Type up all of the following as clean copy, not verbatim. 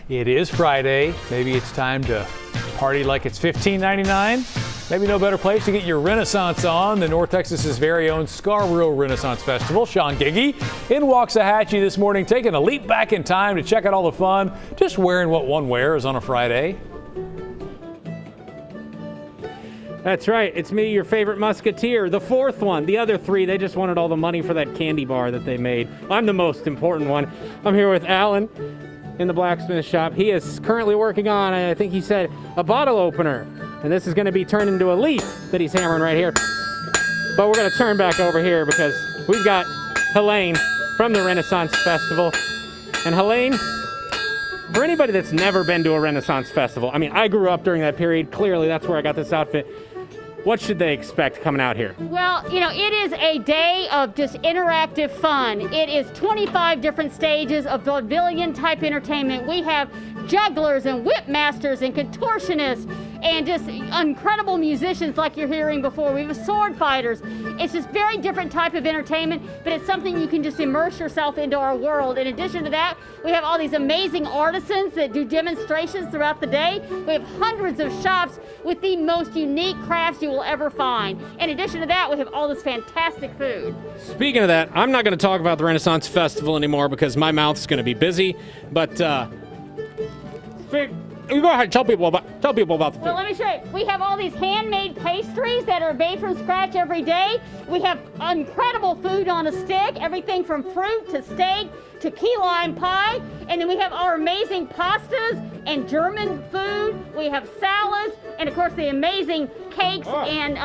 It is Friday. Maybe it's time to party like it's $15.99. Maybe no better place to get your Renaissance on than North Texas's very own Scarborough Renaissance Festival. Sean Giggy in Waxahachie this morning, taking a leap back in time to check out all the fun, just wearing what one wears on a Friday. That's right. It's me, your favorite musketeer, the fourth one. The other three, they just wanted all the money for that candy bar that they made. I'm the most important one. I'm here with Alan in the blacksmith shop. He is currently working on, I think he said, a bottle opener. And this is going to be turned into a leaf that he's hammering right here. But we're going to turn back over here because we've got Helene from the Renaissance Festival. And Helene, for anybody that's never been to a Renaissance Festival, I mean, I grew up during that period. Clearly, that's where I got this outfit. What should they expect coming out here? Well, you know, it is a day of just interactive fun. It is 25 different stages of pavilion type entertainment. We have jugglers and whip masters and contortionists and just incredible musicians like you're hearing before. We have sword fighters. It's just very different type of entertainment, but it's something you can just immerse yourself into our world. In addition to that, we have all these amazing artisans that do demonstrations throughout the day. We have hundreds of shops with the most unique crafts you will ever find. In addition to that, we have all this fantastic food. Speaking of that, I'm not going to talk about the Renaissance Festival anymore because my mouth's going to be busy, but you go ahead, tell people about the food. Well, let me show you. We have all these handmade pastries that are made from scratch every day. We have incredible food on a stick, everything from fruit to steak to key lime pie. And then we have our amazing pastas and German food. We have salads and, of course, the amazing cakes and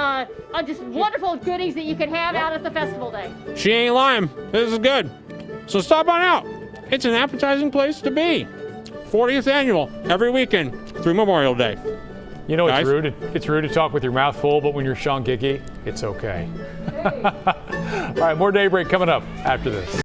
just wonderful goodies that you can have out at the festival day. She ain't lying. This is good. So stop on out. It's an appetizing place to be. 40th annual, every weekend through Memorial Day. You know, Guys? it's rude to talk with your mouth full, but when you're Sean Giggy, it's okay. All right, more Daybreak coming up after this.